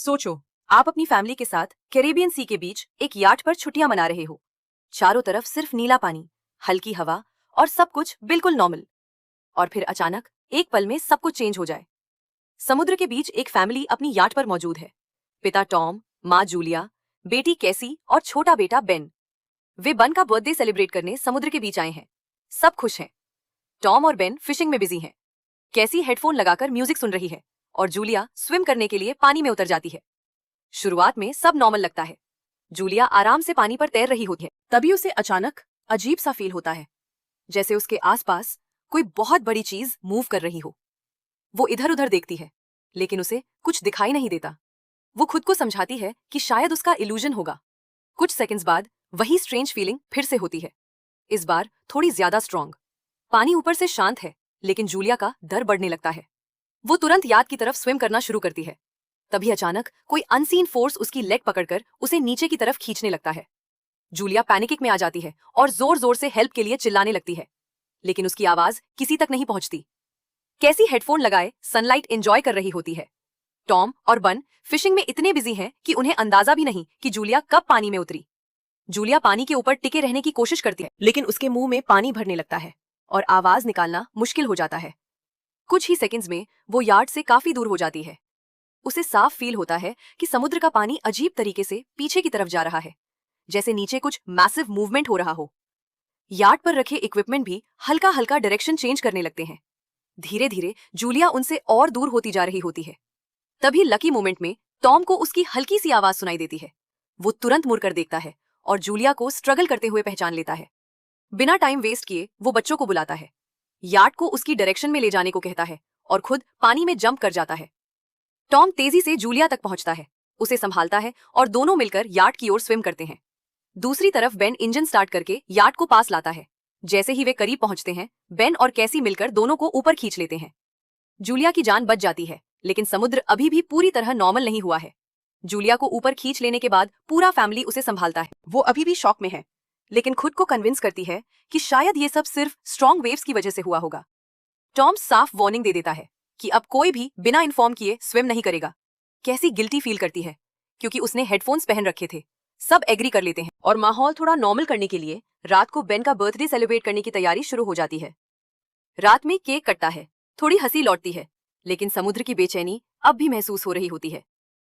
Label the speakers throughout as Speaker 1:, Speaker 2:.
Speaker 1: सोचो, आप अपनी फैमिली के साथ कैरेबियन सी के बीच एक याट पर छुट्टियां मना रहे हो। चारों तरफ सिर्फ नीला पानी, हल्की हवा और सब कुछ बिल्कुल नॉर्मल। और फिर अचानक एक पल में सब कुछ चेंज हो जाए। समुद्र के बीच एक फैमिली अपनी याट पर मौजूद है। पिता टॉम, माँ जूलिया, बेटी कैसी और छोटा बेटा बेन। वे बन का बर्थडे सेलिब्रेट करने समुद्र के बीच आए हैं। सब खुश हैं। टॉम और बेन फिशिंग में बिजी हैं। कैसी हेडफोन लगाकर म्यूजिक सुन रही है और जूलिया स्विम करने के लिए पानी में उतर जाती है। शुरुआत में सब नॉर्मल लगता है। जूलिया आराम से पानी पर तैर रही होती है। तभी उसे अचानक अजीब सा फील होता है, जैसे उसके आसपास कोई बहुत बड़ी चीज मूव कर रही हो। वो इधर उधर देखती है, लेकिन उसे कुछ दिखाई नहीं देता। वो खुद को समझाती है कि शायद उसका इल्यूजन होगा। कुछ सेकंड्स बाद वही स्ट्रेंज फीलिंग फिर से होती है, इस बार थोड़ी ज्यादा स्ट्रांग। पानी ऊपर से शांत है, लेकिन जूलिया का डर बढ़ने लगता है। वो तुरंत याद की तरफ स्विम करना शुरू करती है। तभी अचानक कोई अनसीन फोर्स उसकी लेग पकड़कर उसे नीचे की तरफ खींचने लगता है। जूलिया पैनिक में आ जाती है और जोर जोर से हेल्प के लिए चिल्लाने लगती है, लेकिन उसकी आवाज किसी तक नहीं पहुंचती। कैसी हेडफोन लगाए सनलाइट एंजॉय कर रही होती है। टॉम और बन फिशिंग में इतने बिजी हैं कि उन्हें अंदाजा भी नहीं कि जूलिया कब पानी में उतरी। जूलिया पानी के ऊपर टिके रहने की कोशिश करती है, लेकिन उसके मुंह में पानी भरने लगता है और आवाज निकालना मुश्किल हो जाता है। कुछ ही सेकंड्स में वो यार्ड से काफी दूर हो जाती है। उसे साफ फील होता है कि समुद्र का पानी अजीब तरीके से पीछे की तरफ जा रहा है, जैसे नीचे कुछ मैसिव मूवमेंट हो रहा हो। यार्ड पर रखे इक्विपमेंट भी हल्का हल्का डायरेक्शन चेंज करने लगते हैं। धीरे धीरे जूलिया उनसे और दूर होती जा रही होती है। तभी लकी मोमेंट में टॉम को उसकी हल्की सी आवाज सुनाई देती है। वो तुरंत मुड़कर देखता है और जूलिया को स्ट्रगल करते हुए पहचान लेता है। बिना टाइम वेस्ट किए वो बच्चों को बुलाता है, यार्ड को उसकी डायरेक्शन में ले जाने को कहता है और खुद पानी में जंप कर जाता है। टॉम तेजी से जूलिया तक पहुंचता है, उसे संभालता है और दोनों मिलकर यार्ड की ओर स्विम करते हैं। दूसरी तरफ बेन इंजन स्टार्ट करके यार्ड को पास लाता है। जैसे ही वे करीब पहुंचते हैं, बेन और कैसी मिलकर दोनों को ऊपर खींच लेते हैं। जूलिया की जान बच जाती है, लेकिन समुद्र अभी भी पूरी तरह नॉर्मल नहीं हुआ है। जूलिया को ऊपर खींच लेने के बाद पूरा फैमिली उसे संभालता है। वो अभी भी शॉक में है, लेकिन खुद को कन्विंस करती है कि शायद ये सब सिर्फ स्ट्रॉन्ग वेव्स की वजह से हुआ होगा। टॉम साफ वार्निंग दे देता है कि अब कोई भी बिना इन्फॉर्म किए स्विम नहीं करेगा। कैसी गिल्टी फील करती है, क्योंकि उसने हेडफोन्स पहन रखे थे। सब एग्री कर लेते हैं और माहौल थोड़ा नॉर्मल करने के लिए रात को बेन का बर्थडे सेलिब्रेट करने की तैयारी शुरू हो जाती है। रात में केक कटता है, थोड़ी हंसी लौटती है, लेकिन समुद्र की बेचैनी अब भी महसूस हो रही होती है।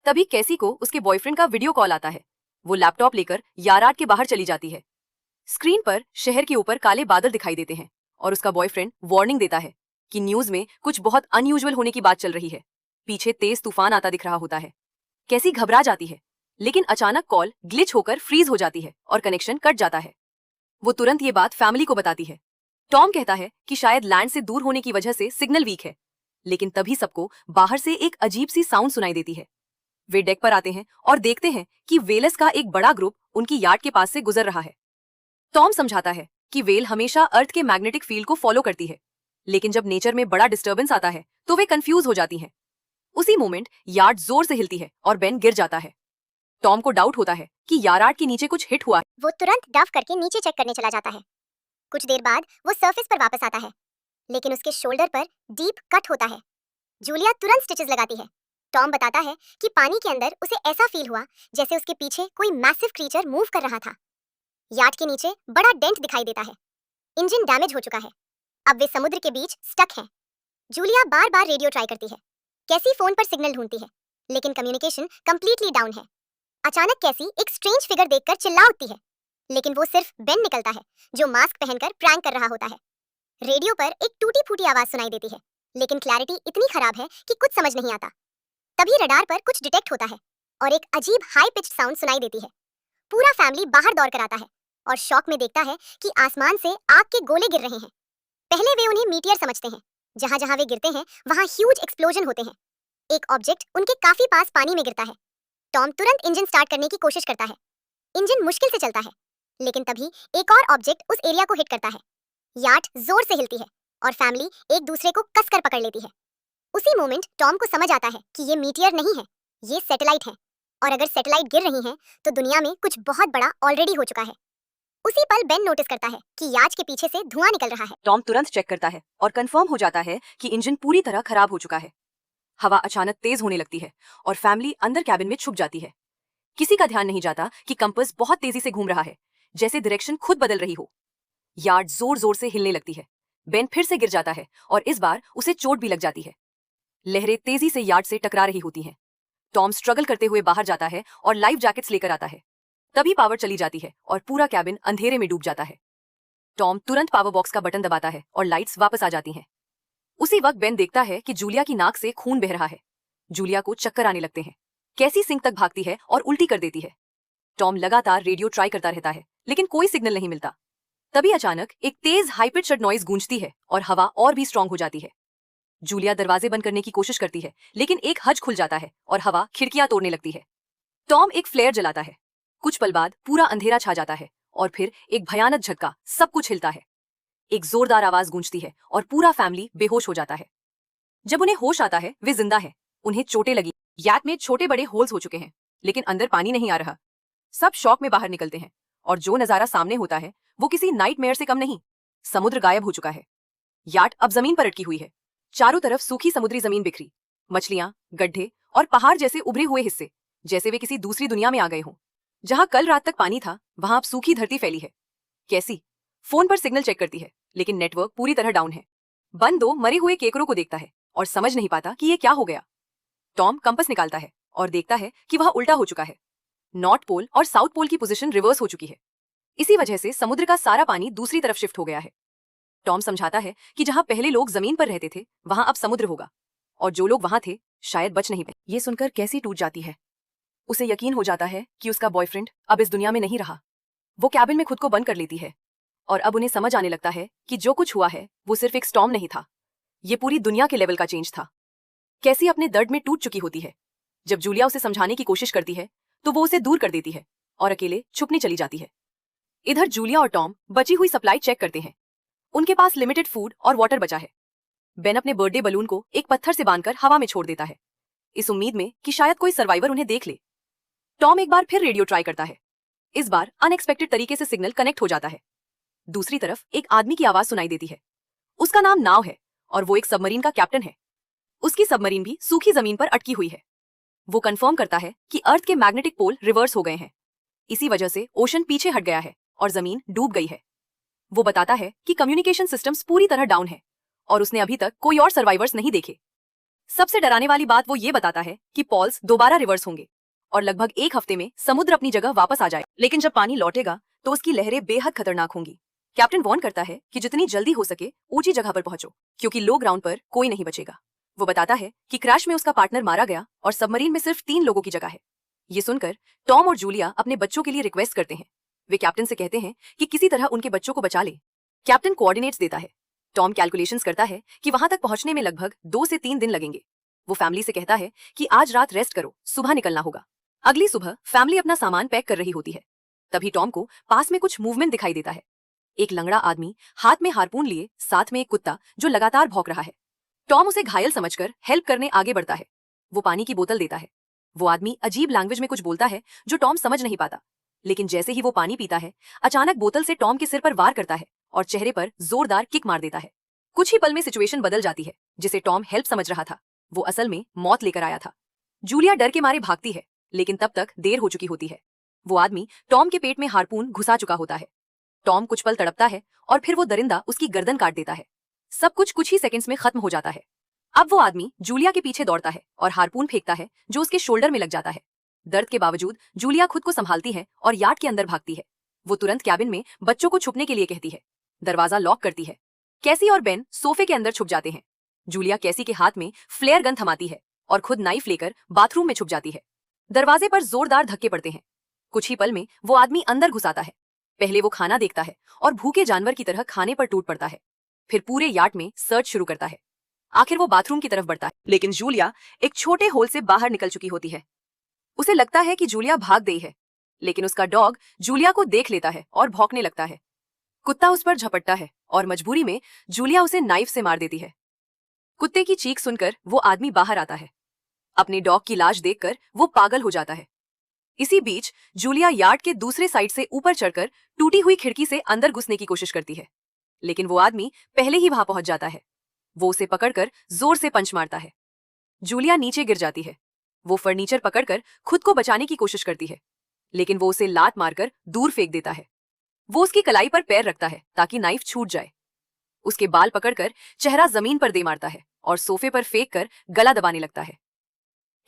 Speaker 1: तभी कैसी को उसके बॉयफ्रेंड का वीडियो कॉल आता है। वो लैपटॉप लेकर यार्ड के बाहर चली जाती है। स्क्रीन पर शहर के ऊपर काले बादल दिखाई देते हैं और उसका बॉयफ्रेंड वार्निंग देता है कि न्यूज में कुछ बहुत अनयूजुअल होने की बात चल रही है। पीछे तेज तूफान आता दिख रहा होता है। कैसी घबरा जाती है, लेकिन अचानक कॉल ग्लिच होकर फ्रीज हो जाती है और कनेक्शन कट जाता है। वो तुरंत ये बात फैमिली को बताती है। टॉम कहता है कि शायद लैंड से दूर होने की वजह से सिग्नल वीक है, लेकिन तभी सबको बाहर से एक अजीब सी साउंड सुनाई देती है। वे डेक पर आते हैं और देखते हैं कि वेल्स का एक बड़ा ग्रुप उनकी यार्ड के पास से गुजर रहा है। टॉम समझाता है कि वेल हमेशा अर्थ के मैग्नेटिक फील्ड को फॉलो करती है, लेकिन जब नेचर में बड़ा डिस्टर्बेंस आता है तो वे कंफ्यूज हो जाती हैं। उसी मोमेंट यार्ड जोर से हिलती है और बेन गिर जाता है। टॉम को डाउट होता है कि यार्ड के नीचे कुछ हिट हुआ है।
Speaker 2: वो तुरंत डफ करके नीचे चेक करने चला जाता है। कुछ देर बाद वो सरफेस पर वापस आता है, लेकिन उसके शोल्डर पर डीप कट होता है। जूलिया तुरंत स्टिचेस लगाती है। टॉम बताता है कि पानी के अंदर उसे ऐसा फील हुआ जैसे उसके पीछे कोई मैसिव क्रीचर मूव कर रहा था। यार्ड के नीचे बड़ा डेंट दिखाई देता है। इंजन डैमेज हो चुका है। अब वे समुद्र के बीच स्टक हैं। जूलिया बार बार रेडियो ट्राई करती है। कैसी फोन पर सिग्नल ढूंढती है, लेकिन कम्युनिकेशन कंप्लीटली डाउन है। अचानक कैसी एक स्ट्रेंज फिगर देखकर चिल्ला उठती है, लेकिन वो सिर्फ बेन निकलता है, जो मास्क पहनकर प्रैंक कर रहा होता है। रेडियो पर एक टूटी फूटी आवाज सुनाई देती है, लेकिन क्लैरिटी इतनी खराब है कि कुछ समझ नहीं आता। तभी रडार पर कुछ डिटेक्ट होता है और एक अजीब हाई पिच्ड साउंड सुनाई देती है। पूरा फैमिली बाहर दौड़ कर आता है और शॉक में देखता है कि आसमान से आग के गोले गिर रहे हैं। पहले वे उन्हें मीटियर समझते हैं। जहां जहां वे गिरते हैं वहां ह्यूज एक्सप्लोजन होते हैं। एक ऑब्जेक्ट उनके काफी पास पानी में गिरता है। टॉम तुरंत इंजन स्टार्ट करने की कोशिश करता है। इंजन मुश्किल से चलता है, लेकिन तभी एक और ऑब्जेक्ट उस एरिया को हिट करता है। याट जोर से हिलती है और फैमिली एक दूसरे को कसकर पकड़ लेती है। उसी मोमेंट टॉम को समझ आता है कि ये मीटियर नहीं है, ये सैटेलाइट है, और अगर सैटेलाइट गिर रही हैं तो दुनिया में कुछ बहुत बड़ा ऑलरेडी हो चुका है। उसी पल बेन नोटिस करता है कि याच के पीछे से धुआं निकल रहा है।
Speaker 1: टॉम तुरंत चेक करता है और कंफर्म हो जाता है कि इंजन पूरी तरह खराब हो चुका है। हवा अचानक तेज होने लगती है और फैमिली अंदर कैबिन में छुप जाती है। किसी का ध्यान नहीं जाता कि कंपास बहुत तेजी से घूम रहा है, जैसे डायरेक्शन खुद बदल रही हो। यार्ड जोर जोर से हिलने लगती है। बेन फिर से गिर जाता है और इस बार उसे चोट भी लग जाती है। लहरें तेजी से यार्ड से टकरा रही होती हैं। टॉम स्ट्रगल करते हुए बाहर जाता है और लाइफ जैकेट्स लेकर आता है। तभी पावर चली जाती है और पूरा कैबिन अंधेरे में डूब जाता है। टॉम तुरंत पावर बॉक्स का बटन दबाता है और लाइट्स वापस आ जाती हैं। उसी वक्त बेन देखता है कि जूलिया की नाक से खून बह रहा है। जूलिया को चक्कर आने लगते हैं। कैसी सिंक तक भागती है और उल्टी कर देती है। टॉम लगातार रेडियो ट्राई करता रहता है, लेकिन कोई सिग्नल नहीं मिलता। तभी अचानक एक तेज हाई पिच्ड नॉइज गूंजती है और हवा और भी स्ट्रांग हो जाती है। जूलिया दरवाजे बंद करने की कोशिश करती है, लेकिन एक हज खुल जाता है और हवा खिड़कियां तोड़ने लगती है। टॉम एक फ्लेयर जलाता है। कुछ पल बाद पूरा अंधेरा छा जाता है और फिर एक भयानक झटका, सब कुछ हिलता है। एक जोरदार आवाज गूंजती है और पूरा फैमिली बेहोश हो जाता है। जब उन्हें होश आता है, वे जिंदा हैं। उन्हें चोटें लगी, याट में छोटे बड़े होल्स हो चुके हैं, लेकिन अंदर पानी नहीं आ रहा। सब शॉक में बाहर निकलते हैं और जो नजारा सामने होता है वो किसी नाइटमेयर से कम नहीं। समुद्र गायब हो चुका है। याट अब जमीन पर अटकी हुई है। चारों तरफ सूखी समुद्री जमीन बिखरी, मछलियां, गड्ढे और पहाड़ जैसे उभरे हुए हिस्से, जैसे वे किसी दूसरी दुनिया में आ गए हों। जहां कल रात तक पानी था, वहां अब सूखी धरती फैली है। कैसी फोन पर सिग्नल चेक करती है, लेकिन नेटवर्क पूरी तरह डाउन है। बन दो मरे हुए केकरों को देखता है और समझ नहीं पाता कि ये क्या हो गया। टॉम कंपास निकालता है और देखता है कि वह उल्टा हो चुका है। नॉर्थ पोल और साउथ पोल की पोजीशन रिवर्स हो चुकी है। इसी वजह से समुद्र का सारा पानी दूसरी तरफ शिफ्ट हो गया है। टॉम समझाता है कि जहां पहले लोग जमीन पर रहते थे, वहां अब समुद्र होगा और जो लोग वहां थे शायद बच नहीं पाए। ये सुनकर कैसी टूट जाती है। उसे यकीन हो जाता है कि उसका बॉयफ्रेंड अब इस दुनिया में नहीं रहा। वो कैबिन में खुद को बंद कर लेती है और अब उन्हें समझ आने लगता है कि जो कुछ हुआ है वो सिर्फ एक स्टॉर्म नहीं था, ये पूरी दुनिया के लेवल का चेंज था। कैसी अपने दर्द में टूट चुकी होती है। जब जूलिया उसे समझाने की कोशिश करती है तो वो उसे दूर कर देती है और अकेले छुपने चली जाती है। इधर जूलिया और टॉम बची हुई सप्लाई चेक करते हैं। उनके पास लिमिटेड फूड और वाटर बचा है। बेन अपने बर्थडे बलून को एक पत्थर से बांधकर हवा में छोड़ देता है, इस उम्मीद में कि शायद कोई सर्वाइवर उन्हें देख ले। टॉम एक बार फिर रेडियो ट्राई करता है। इस बार अनएक्सपेक्टेड तरीके से सिग्नल कनेक्ट हो जाता है। दूसरी तरफ एक आदमी की आवाज सुनाई देती है। उसका नाम नाव है और वो एक सबमरीन का कैप्टन है। उसकी सबमरीन भी सूखी जमीन पर अटकी हुई है। वो कंफर्म करता है कि अर्थ के मैग्नेटिक पोल रिवर्स हो गए हैं। इसी वजह से ओशन पीछे हट गया है और जमीन डूब गई है। वो बताता है कि कम्युनिकेशन सिस्टम्स पूरी तरह डाउन है और उसने अभी तक कोई और सर्वाइवर्स नहीं देखे। सबसे डराने वाली बात वो ये बताता है कि पॉल्स दोबारा रिवर्स होंगे और लगभग एक हफ्ते में समुद्र अपनी जगह वापस आ जाए। लेकिन जब पानी लौटेगा तो उसकी लहरें बेहद खतरनाक होंगी। कैप्टन वॉर्न करता है कि जितनी जल्दी हो सके ऊंची जगह पर पहुंचो, क्योंकि लो ग्राउंड पर कोई नहीं बचेगा। वो बताता है कि क्रैश में उसका पार्टनर मारा गया और सबमरीन में सिर्फ 3 लोगों की जगह है। ये सुनकर टॉम और जूलिया अपने बच्चों के लिए रिक्वेस्ट करते हैं। वे कैप्टन से कहते हैं कि किसी तरह उनके बच्चों को बचा ले। कैप्टन कोऑर्डिनेट्स देता है। टॉम कैलकुलेशंस करता है कि वहां तक पहुंचने में लगभग 2 से 3 दिन लगेंगे। वो फैमिली से कहता है कि आज रात रेस्ट करो, सुबह निकलना होगा। अगली सुबह फैमिली अपना सामान पैक कर रही होती है। तभी टॉम को पास में कुछ मूवमेंट दिखाई देता है। एक लंगड़ा आदमी हाथ में हारपून लिए, साथ में एक कुत्ता जो लगातार भौंक रहा है। टॉम उसे घायल समझकर हेल्प करने आगे बढ़ता है। वो पानी की बोतल देता है। वो आदमी अजीब लैंग्वेज में कुछ बोलता है जो टॉम समझ नहीं पाता, लेकिन जैसे ही वो पानी पीता है, अचानक बोतल से टॉम के सिर पर वार करता है और चेहरे पर जोरदार किक मार देता है। कुछ ही पल में सिचुएशन बदल जाती है। जिसे टॉम हेल्प समझ रहा था, वो असल में मौत लेकर आया था। जूलिया डर के मारे भागती है, लेकिन तब तक देर हो चुकी होती है। वो आदमी टॉम के पेट में हारपून घुसा चुका होता है। टॉम कुछ पल तड़पता है और फिर वो दरिंदा उसकी गर्दन काट देता है। सब कुछ ही सेकंड्स में खत्म हो जाता है। अब वो आदमी जूलिया के पीछे दौड़ता है और हारपून फेंकता है जो उसके शोल्डर में लग जाता है। दर्द के बावजूद जूलिया खुद को संभालती है और यार्ड के अंदर भागती है। वो तुरंत कैबिन में बच्चों को छुपने के लिए कहती है। दरवाजा लॉक करती है। कैसी और बेन सोफे के अंदर छुप जाते हैं। जूलिया कैसी के हाथ में फ्लेयर गन थमाती है और खुद नाइफ लेकर बाथरूम में छुप जाती है। दरवाजे पर जोरदार धक्के पड़ते हैं। कुछ ही पल में वो आदमी अंदर घुस आता है। पहले वो खाना देखता है और भूखे जानवर की तरह खाने पर टूट पड़ता है। फिर पूरे यार्ड में सर्च शुरू करता है। आखिर वो बाथरूम की तरफ बढ़ता है, लेकिन जूलिया एक छोटे होल से बाहर निकल चुकी होती है। उसे लगता है कि जूलिया भाग गई है, लेकिन उसका डॉग जूलिया को देख लेता है और भौंकने लगता है। कुत्ता उस पर झपटता है और मजबूरी में जूलिया उसे नाइफ से मार देती है। कुत्ते की चीख सुनकर वो आदमी बाहर आता है। अपने डॉग की लाश देखकर वो पागल हो जाता है। इसी बीच जूलिया यार्ड के दूसरे साइड से ऊपर चढ़कर टूटी हुई खिड़की से अंदर घुसने की कोशिश करती है, लेकिन वो आदमी पहले ही वहां पहुंच जाता है। वो उसे पकड़कर जोर से पंच मारता है। जूलिया नीचे गिर जाती है। वो फर्नीचर पकड़कर खुद को बचाने की कोशिश करती है, लेकिन वो उसे लात मारकर दूर फेंक देता है। वो उसकी कलाई पर पैर रखता है ताकि नाइफ छूट जाए। उसके बाल पकड़कर चेहरा जमीन पर दे मारता है और सोफे पर फेंक कर गला दबाने लगता है।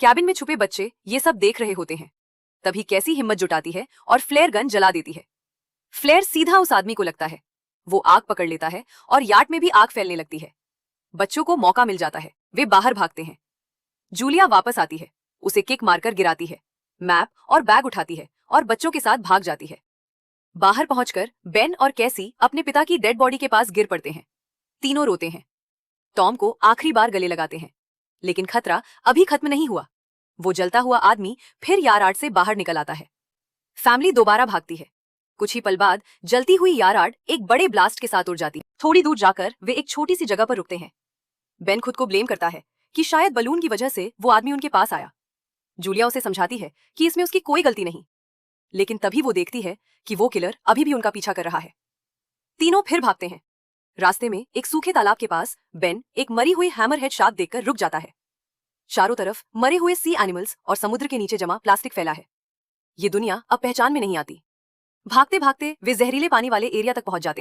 Speaker 1: कैबिन में छुपे बच्चे ये सब देख रहे होते हैं। तभी कैसी हिम्मत जुटाती है और फ्लेयर गन जला देती है। फ्लेयर सीधा उस आदमी को लगता है। वो आग पकड़ लेता है और यार्ड में भी आग फैलने लगती है। बच्चों को मौका मिल जाता है, वे बाहर भागते हैं। जूलिया वापस आती है, उसे किक मारकर गिराती है, मैप और बैग उठाती है और बच्चों के साथ भाग जाती है। बाहर पहुंचकर बेन और कैसी अपने पिता की डेड बॉडी के पास गिर पड़ते हैं। तीनों रोते हैं। टॉम को आखिरी बार गले लगाते हैं, लेकिन खतरा अभी खत्म नहीं हुआ। वो जलता हुआ आदमी फिर यार्ड से बाहर निकल आता है। फैमिली दोबारा भागती है। कुछ ही पल बाद जलती हुई यार्ड एक बड़े ब्लास्ट के साथ उड़ जाती है। थोड़ी दूर जाकर वे एक छोटी सी जगह पर रुकते हैं। बेन खुद को ब्लेम करता है कि शायद बलून की वजह से वो आदमी उनके पास आया। जूलिया उसे समझाती है कि इसमें उसकी कोई गलती नहीं, लेकिन तभी वो देखती है कि वो किलर अभी भी उनका पीछा कर रहा है। तीनों फिर भागते हैं। रास्ते में एक सूखे तालाब के पास बेन एक मरी हुई हैमरहेड शार्क देखकर रुक जाता है। चारों तरफ मरे हुए सी एनिमल्स और समुद्र के नीचे जमा प्लास्टिक फैला है। ये दुनिया अब पहचान में नहीं आती। भागते भागते वे जहरीले पानी वाले एरिया तक पहुंच जाते हैं।